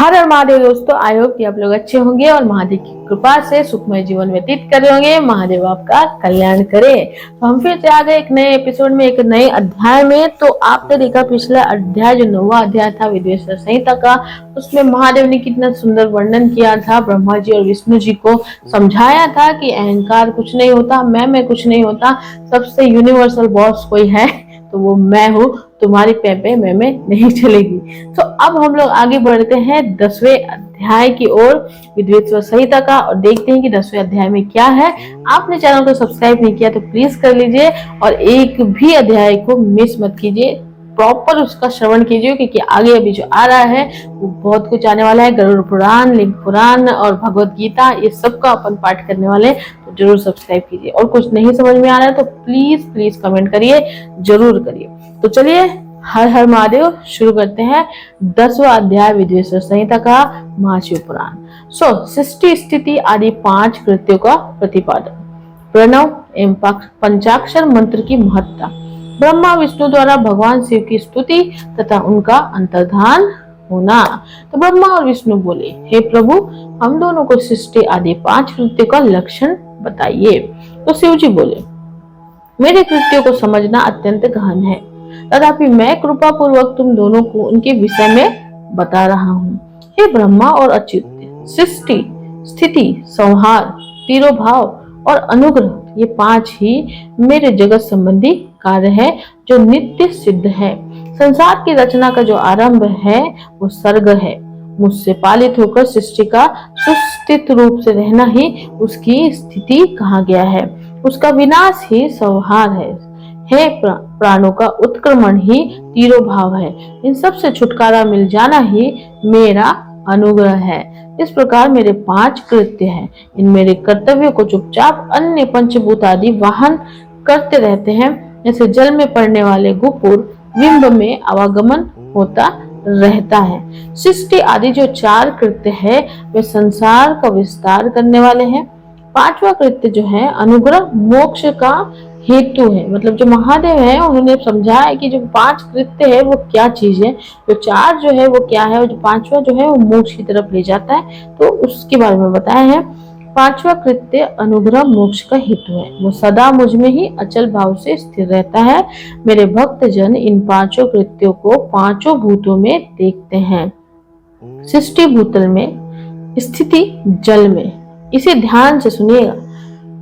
हर हर महादेव दोस्तों, I hope कि आप लोग अच्छे होंगे और महादेव की कृपा से सुखमय जीवन व्यतीत कर रहे होंगे। महादेव आपका कल्याण करे। तो हम फिर से आ गए एक नए एपिसोड में, एक नए अध्याय में। तो आपने देखा पिछला अध्याय जो 9वां अध्याय था विद्वेश्वर संहिता का, उसमें महादेव ने कितना सुंदर वर्णन किया था। ब्रह्मा जी और विष्णु जी को समझाया था कि अहंकार कुछ नहीं होता, मैं कुछ नहीं होता, सबसे यूनिवर्सल बॉस कोई है तो वो मैं हूँ। तुम्हारी पे मैं नहीं चलेगी। तो अब हम लोग आगे बढ़ते हैं 10वें अध्याय की ओर विद्वेश्वर संहिता का, और देखते हैं कि 10वें अध्याय में क्या है। आपने चैनल को सब्सक्राइब नहीं किया तो प्लीज कर लीजिए और एक भी अध्याय को मिस मत कीजिए, प्रॉपर उसका श्रवण कीजिए, क्योंकि आगे अभी जो आ रहा है वो बहुत कुछ आने वाला है। गरुड़ पुराण, लिंग पुराण और भगवत गीता, ये सबका अपन पाठ करने वाले हैं। तो जरूर सब्सक्राइब कीजिए, और कुछ नहीं समझ में आ रहा है तो प्लीज प्लीज कमेंट करिए, जरूर करिए। तो चलिए हर हर महादेव शुरू करते हैं 10वां अध्याय विद्वेश्वर संहिता का महाशिव पुराण। सृष्टि स्थिति आदि 5 कृत्यों का प्रतिपादन, प्रणव एवं पंचाक्षर मंत्र की महत्ता, ब्रह्मा विष्णु द्वारा भगवान शिव की स्तुति तथा उनका अंतर्धान होना। तो ब्रह्मा और विष्णु बोले, हे प्रभु, हम दोनों को सृष्टि आदि 5 कृत्यों का लक्षण बताइए। तो शिव जी बोले, मेरे कृत्यों को समझना अत्यंत गहन है, तथापि मैं कृपा पूर्वक तुम दोनों को उनके विषय में बता रहा हूँ। हे ब्रह्मा और अच्युत, सृष्टि, स्थिति, संहार, तिरोभाव और अनुग्रह, ये 5 ही मेरे जगत संबंधी कार्य है जो नित्य सिद्ध है। संसार की रचना का जो आरंभ है वो सर्ग है। मुझसे पालित होकर सृष्टि का सुस्थित रूप से रहना ही उसकी स्थिति कहा गया है, उसका विनाश ही संहार है। हे प्राणों का उत्क्रमण ही तिरोभाव है। इन सब से छुटकारा मिल जाना ही मेरा अनुग्रह है। इस प्रकार मेरे 5 कृत्य हैं। इन मेरे कर्तव्यों को चुपचाप अन्य पंचभूत आदि वाहन करते रहते हैं। जैसे जल में पड़ने वाले गुपुर बिंब में आवागमन होता रहता है। सृष्टि आदि जो 4 कृत्य है वे संसार का विस्तार करने वाले हैं। 5वां कृत्य जो है अनुग्रह मोक्ष का हेतु है। मतलब जो महादेव है उन्होंने समझाया कि जो 5 कृत्य है वो क्या चीज है, जो 4 जो है वो क्या है, और जो 5वां जो है वो मोक्ष की तरफ ले जाता है, तो उसके बारे में बताया है। 5वां कृत्य अनुग्रह मोक्ष का हेतु है। वो सदा मुझ में ही अचल भाव से स्थिर रहता है। मेरे भक्त जन इन 5 कृत्यों को 5 भूतों में देखते हैं। सृष्टि भूतल में, स्थिति जल में। इसे ध्यान से सुनिएगा।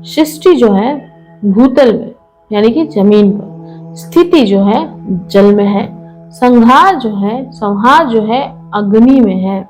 सृष्टि जो है भूतल में यानी कि जमीन पर, स्थिति जो है जल में है, संहार जो है अग्नि में है,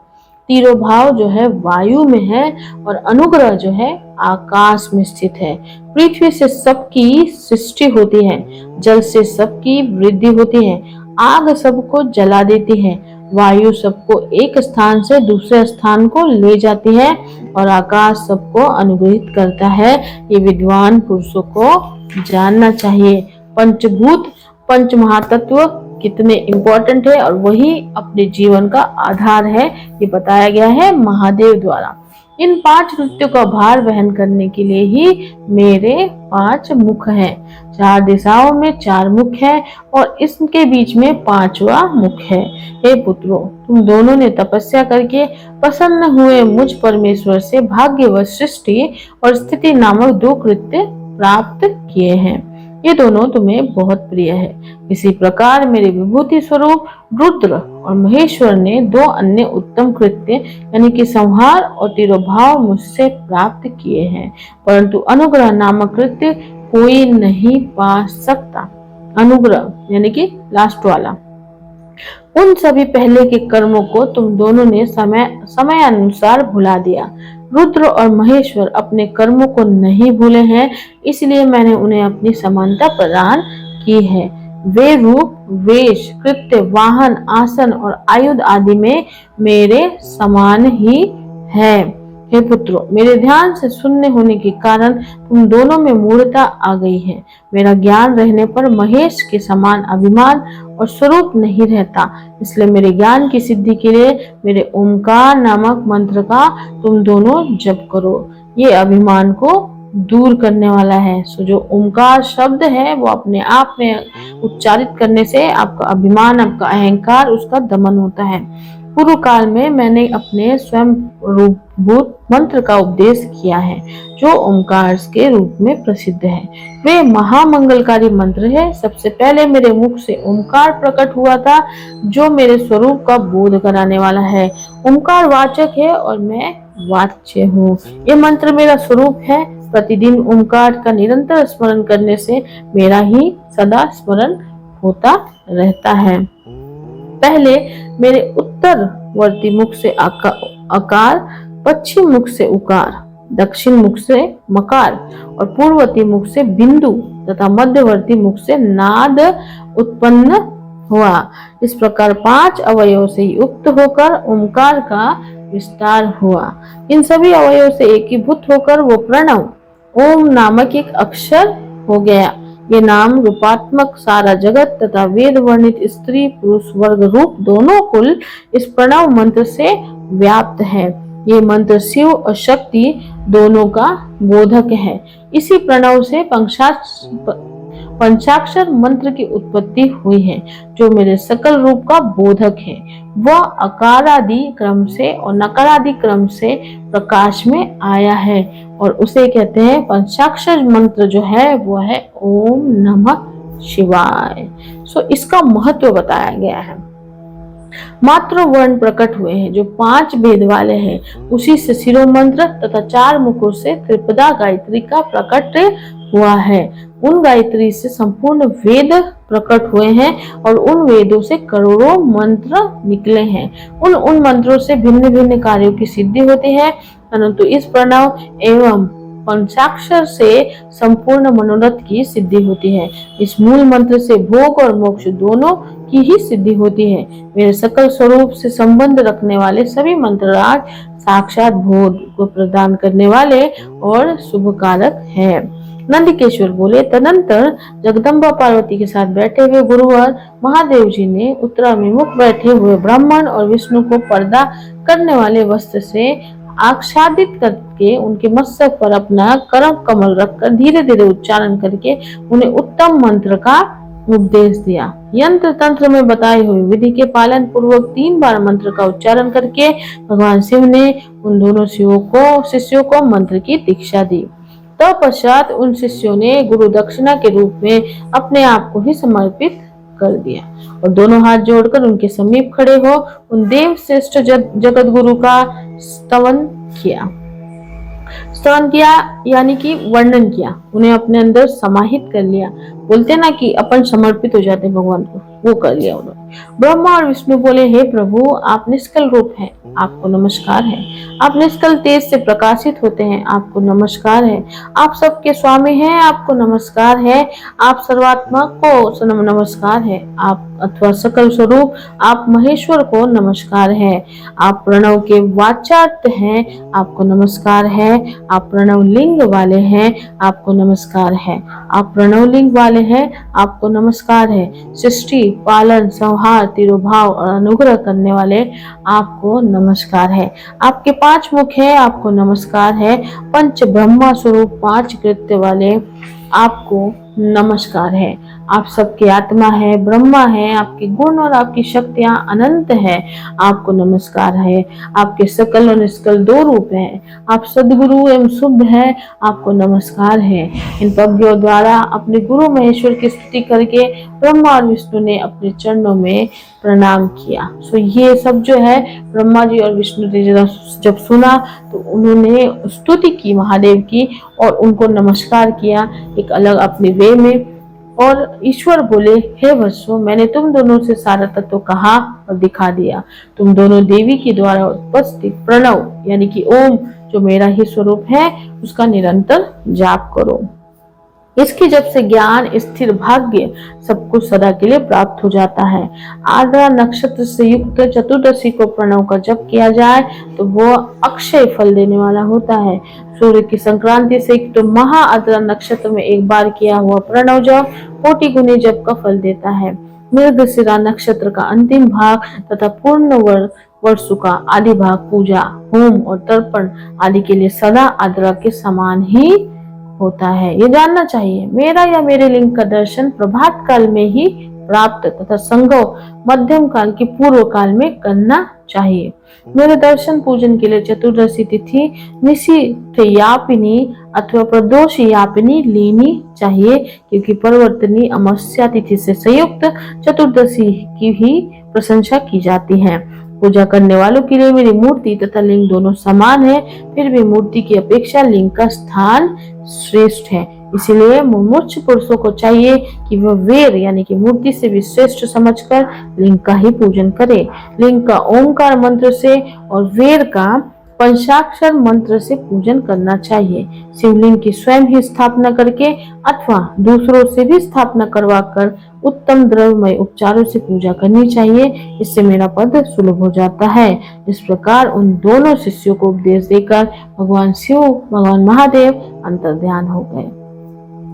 तिरोभाव जो है वायु में है, और अनुग्रह जो है आकाश में स्थित है। पृथ्वी से सबकी सृष्टि होती है, जल से सबकी वृद्धि होती है, आग सबको जला देती है, वायु सबको एक स्थान से दूसरे स्थान को ले जाती है, और आकाश सबको अनुग्रहित करता है। ये विद्वान पुरुषों को जानना चाहिए। पंचभूत, पंच महातत्व कितने इंपॉर्टेंट है और वही अपने जीवन का आधार है, ये बताया गया है महादेव द्वारा। इन 5 कृत्यों का भार वहन करने के लिए ही मेरे 5 मुख हैं। 4 दिशाओं में 4 मुख है और इसके बीच में 5वां मुख है। हे पुत्रों, तुम दोनों ने तपस्या करके प्रसन्न हुए मुझ परमेश्वर से भाग्यवश सृष्टि और स्थिति नामक 2 कृत्य प्राप्त किए हैं। ये दोनों तुम्हें बहुत प्रिय है। इसी प्रकार मेरे विभूति स्वरूप रुद्र और महेश्वर ने 2 अन्य उत्तम कृत्य यानी कि संहार और तिरोभाव मुझसे प्राप्त किए हैं, परंतु अनुग्रह नामक कृत्य कोई नहीं पा सकता। अनुग्रह यानी कि लास्ट वाला। उन सभी पहले के कर्मों को तुम दोनों ने समय अनुसार भुला दिया। रुद्र और महेश्वर अपने कर्मों को नहीं भूले हैं, इसलिए मैंने उन्हें अपनी समानता प्रदान की है। वे रूप, वेश, कृत्य, वाहन, आसन और आयुध आदि में मेरे समान ही है। हे पुत्रों, मेरे ध्यान से शून्य होने के कारण तुम दोनों में मूढ़ता आ गई है। मेरा ज्ञान रहने पर महेश के समान अभिमान और स्वरूप नहीं रहता, इसलिए मेरे ज्ञान की सिद्धि के लिए मेरे ओमकार नामक मंत्र का तुम दोनों जप करो। ये अभिमान को दूर करने वाला है। सो जो ओमकार शब्द है वो अपने आप में उच्चारित करने से आपका अभिमान, आपका अहंकार, उसका दमन होता है। पूर्व काल में मैंने अपने स्वयं रूपभूत मंत्र का उपदेश किया है जो ओमकार के रूप में प्रसिद्ध है। वे महामंगलकारी मंत्र है। सबसे पहले मेरे मुख से ओमकार प्रकट हुआ था जो मेरे स्वरूप का बोध कराने वाला है। ओमकार वाचक है और मैं वाच्य हूँ। ये मंत्र मेरा स्वरूप है। प्रतिदिन ओमकार का निरंतर स्मरण करने से मेरा ही सदा स्मरण होता रहता है। पहले मेरे उत्तरवर्ती मुख से अकार, पश्चिम मुख से उकार, दक्षिण मुख से मकार और पूर्ववर्ती मुख से बिंदु तथा मध्यवर्ती मुख से नाद उत्पन्न हुआ। इस प्रकार 5 अवयवों से युक्त होकर ओमकार का विस्तार हुआ। इन सभी अवयवों से एकीभूत होकर वो प्रणव ओम नामक एक अक्षर हो गया। ये नाम रूपात्मक सारा जगत तथा वेद वर्णित स्त्री पुरुष वर्ग रूप दोनों कुल इस प्रणव मंत्र से व्याप्त है। ये मंत्र शिव और शक्ति दोनों का बोधक है। इसी प्रणव से पंचाक्षर मंत्र की उत्पत्ति हुई है जो मेरे सकल रूप का बोधक है। वह अकारादि क्रम से और नकारादि क्रम से प्रकाश में आया है और उसे कहते हैं पंचाक्षर मंत्र जो है वो है ओम नमः शिवाय। इसका महत्व बताया गया है। मात्र वर्ण प्रकट हुए हैं जो 5 भेद वाले हैं। उसी से शिरो मंत्र तथा 4 मुखों से त्रिपदा गायत्री का प्रकट हुआ है। उन गायत्री से संपूर्ण वेद प्रकट हुए हैं और उन वेदों से करोड़ों मंत्र निकले हैं। उन मंत्रों से भिन्न भिन्न कार्यों की सिद्धि होती है, परंतु इस प्रणव एवं पंचाक्षर से संपूर्ण मनोरथ की सिद्धि होती है। इस मूल मंत्र से भोग और मोक्ष दोनों की ही सिद्धि होती है। मेरे सकल स्वरूप से संबंध रखने वाले सभी मंत्रराज साक्षात भोग को प्रदान करने वाले और शुभ कारक है। नंदिकेश्वर बोले, तदंतर जगदम्बा पार्वती के साथ बैठे हुए गुरुवर महादेव जी ने उत्तराभिमुख बैठे हुए ब्राह्मण और विष्णु को पर्दा करने वाले वस्त्र से आच्छादित करके उनके मस्तक पर अपना करम कमल रखकर धीरे धीरे उच्चारण करके उन्हें उत्तम मंत्र का उपदेश दिया। यंत्र तंत्र में बताई हुई विधि के पालन पूर्वक 3 बार मंत्र का उच्चारण करके भगवान शिव ने उन दोनों शिष्यों को मंत्र की दीक्षा दी। तत्पश्चात उन शिष्यों ने गुरु दक्षिणा के रूप में अपने आप को ही समर्पित कर दिया और दोनों हाथ जोड़कर उनके समीप खड़े हो उन देव श्रेष्ठ जगत गुरु का स्तवन किया यानी कि वर्णन किया, उन्हें अपने अंदर समाहित कर लिया। बोलते ना कि अपन समर्पित हो जाते भगवान को, वो कर लिया उन्होंने। ब्रह्मा और विष्णु बोले, हे प्रभु, आप निष्कल रूप हैं, आपको नमस्कार है। आप निष्कल तेज से प्रकाशित होते हैं, आपको नमस्कार है। आप सबके स्वामी हैं, आपको नमस्कार है। आप सर्वात्मक को नमस्कार है। आप अथवा सकल स्वरूप आप महेश्वर को नमस्कार है। आप प्रणव के वाचार्थ हैं, आपको नमस्कार है। आप प्रणव लिंग वाले हैं, आपको नमस्कार है। आप प्रणव लिंग वाले हैं, आपको नमस्कार है। सृष्टि, पालन, संहार, तिरोभाव और अनुग्रह करने वाले आपको नमस्कार है। आपके 5 मुख है, आपको नमस्कार है। पंच ब्रह्मा स्वरूप 5 कृत्य वाले आपको नमस्कार है। आप सबकी आत्मा है, ब्रह्मा है। आपके गुण और आपकी शक्तियां अनंत है, आपको नमस्कार है। आपके सकल और निष्कल 2 रूप हैं। आप सद्गुरु एवं शुभ है, आपको नमस्कार है। इन पद्यों द्वारा अपने गुरु महेश्वर की स्तुति करके ब्रह्मा और विष्णु ने अपने चरणों में प्रणाम किया। ये सब जो है ब्रह्मा जी और विष्णु जी जब सुना तो उन्होंने स्तुति की महादेव की और उनको नमस्कार किया एक अलग अपने वे में। और ईश्वर बोले, हे वत्सो, मैंने तुम दोनों से सारा तत्व कहा और दिखा दिया। तुम दोनों देवी के द्वारा उपस्थित प्रणव यानी कि ओम जो मेरा ही स्वरूप है उसका निरंतर जाप करो। इसकी जब से ज्ञान स्थिर भाग्य सब कुछ सदा के लिए प्राप्त हो जाता है। आर्द्रा नक्षत्र से युक्त चतुर्दशी को प्रणव का जप किया जाए तो वो अक्षय फल देने वाला होता है। सूर्य की संक्रांति से युक्त महा आर्द्रा नक्षत्र में एक बार किया हुआ प्रणव जप 40 गुने जप का फल देता है। मृगशिरा नक्षत्र का अंतिम भाग तथा पूर्ण वर्ष का आदि भाग पूजा, होम और तर्पण आदि के लिए सदा आर्द्रा के समान ही होता है। ये जानना चाहिए, मेरा या मेरे लिंग का दर्शन प्रभात काल में ही प्राप्त तथा संगव मध्यम काल के पूर्व काल में करना चाहिए। मेरे दर्शन पूजन के लिए चतुर्दशी तिथि निशिथयापिनी अथवा प्रदोषयापिनी लेनी चाहिए, क्योंकि परिवर्तनी अमावस्या तिथि से संयुक्त चतुर्दशी की ही प्रशंसा की जाती है। पूजा करने वालों के लिए मेरी मूर्ति तथा लिंग दोनों समान है, फिर भी मूर्ति की अपेक्षा लिंग का स्थान श्रेष्ठ है। इसलिए मुमुक्ष पुरुषों को चाहिए कि वह वेर यानी कि मूर्ति से भी श्रेष्ठ समझकर लिंग का ही पूजन करे। लिंग का ओंकार मंत्र से और वेर का पंचाक्षर मंत्र से पूजन करना चाहिए। शिवलिंग की स्वयं ही स्थापना करके अथवा दूसरों से भी स्थापना करवाकर उत्तम द्रव्यमय उपचारों से पूजा करनी चाहिए। इससे मेरा पद सुलभ हो जाता है। इस प्रकार उन दोनों शिष्यों को उपदेश देकर भगवान शिव भगवान महादेव अंतर्ध्यान हो गए।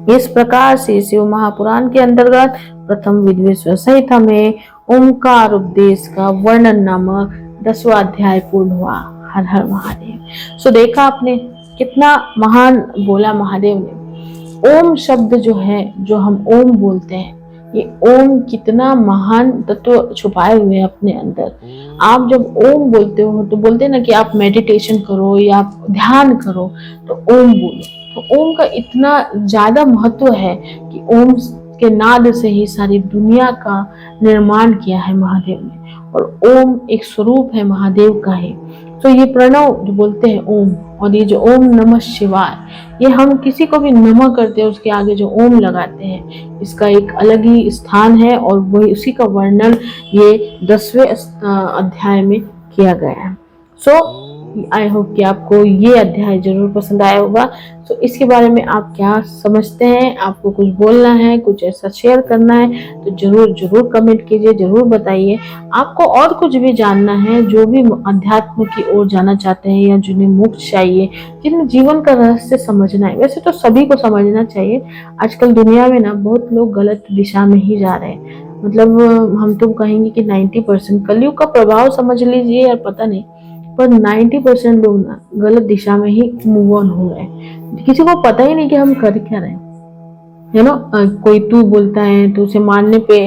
इस प्रकार से शिव महापुराण के अंतर्गत प्रथम विद्वेश्वर संहिता में ओंकार उपदेश का वर्णन नामक 10वां अध्याय पूर्ण हुआ। हर हर महादेव। सो देखा आपने कितना महान बोला महादेव ने। ओम शब्द जो है, जो हम ओम बोलते हैं, ये ओम कितना महान तत्व छुपाए हुए हैं अपने अंदर। आप जब ओम बोलते हो तो बोलते हैं ना कि आप मेडिटेशन करो या आप ध्यान करो तो ओम बोलो। तो ओम का इतना ज्यादा महत्व है कि ओम के नाद से ही सारी दुनिया का निर्माण किया है महादेव ने, और ओम एक स्वरूप है महादेव का ही। तो ये प्रणव जो बोलते हैं ओम, और ये जो ओम नमः शिवाय, ये हम किसी को भी नमः करते हैं उसके आगे जो ओम लगाते हैं, इसका एक अलग ही स्थान है, और वही उसी का वर्णन ये 10वें अध्याय में किया गया है। सो आई होप कि आपको ये अध्याय जरूर पसंद आया होगा। तो इसके बारे में आप क्या समझते हैं, आपको कुछ बोलना है, कुछ ऐसा शेयर करना है तो जरूर जरूर कमेंट कीजिए, जरूर बताइए। आपको और कुछ भी जानना है, जो भी अध्यात्म की ओर जाना चाहते हैं या जिन्हें मोक्ष चाहिए, जिन्हें जीवन का रहस्य समझना है। वैसे तो सभी को समझना चाहिए। आजकल दुनिया में ना बहुत लोग गलत दिशा में ही जा रहे हैं। मतलब हम तो कहेंगे कि 90% कलयुग का प्रभाव समझ लीजिए, यार पता नहीं, पर 90% लोग ना गलत दिशा में ही मूव ऑन हो रहे हैं। किसी को पता ही नहीं कि हम कर क्या रहे हैं, है ना। कोई तू बोलता है तो उसे मानने पे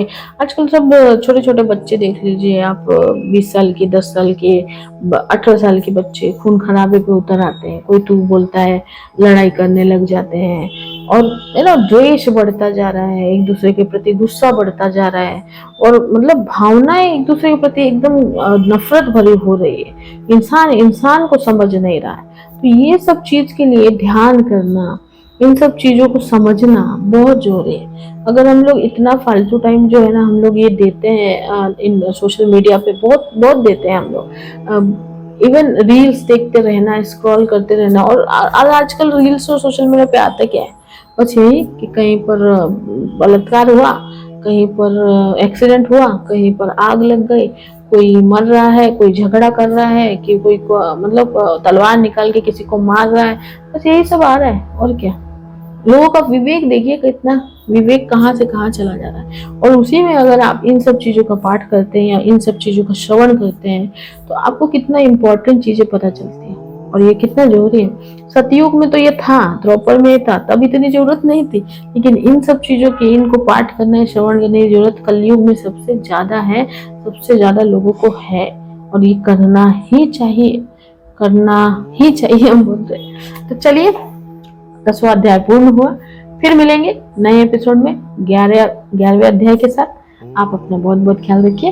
आजकल सब छोटे छोटे बच्चे देख लीजिए आप, 20 साल के, 10 साल के, 18 साल के बच्चे खून खराबे पे उतर आते हैं। कोई तू बोलता है लड़ाई करने लग जाते हैं, और है ना द्वेष बढ़ता जा रहा है, एक दूसरे के प्रति गुस्सा बढ़ता जा रहा है, और मतलब भावनाएं एक दूसरे के प्रति एकदम नफरत भरी हो रही है। इंसान इंसान को समझ नहीं रहा है। तो ये सब चीज के लिए ध्यान करना, इन सब चीजों को समझना बहुत जरूरी है। अगर हम लोग इतना फालतू टाइम जो है ना हम लोग ये देते हैं इन सोशल मीडिया पे, बहुत बहुत देते हैं हम लोग। इवन रील्स देखते रहना, स्क्रॉल करते रहना, और आजकल रील्स और सोशल मीडिया पे आता क्या है, बस यही कि कहीं पर बलात्कार हुआ, कहीं पर एक्सीडेंट हुआ, कहीं पर आग लग गई, कोई मर रहा है, कोई झगड़ा कर रहा है, कि कोई मतलब तलवार निकाल के किसी को मार रहा है, बस यही सब आ रहा है। और क्या, लोगों का विवेक देखिए कितना, विवेक कहाँ से कहाँ चला जा रहा है। और उसी में अगर आप इन सब चीजों का पाठ करते हैं या इन सब चीजों का श्रवण करते हैं तो आपको कितना इम्पोर्टेंट चीजें पता चलती हैं, और ये कितना जरूरी है। सतयुग में तो ये था, द्रौपद में था, तब इतनी जरूरत नहीं थी, लेकिन इन सब चीजों की, इनको पाठ करने, श्रवण करने की जरूरत कलयुग में सबसे ज्यादा है, सबसे ज्यादा लोगों को है, और ये करना ही चाहिए, करना ही चाहिए हम बोल रहे। तो चलिए 10वां अध्याय पूर्ण हुआ, फिर मिलेंगे नए एपिसोड में 11वें अध्याय के साथ। आप अपना बहुत बहुत ख्याल रखिए।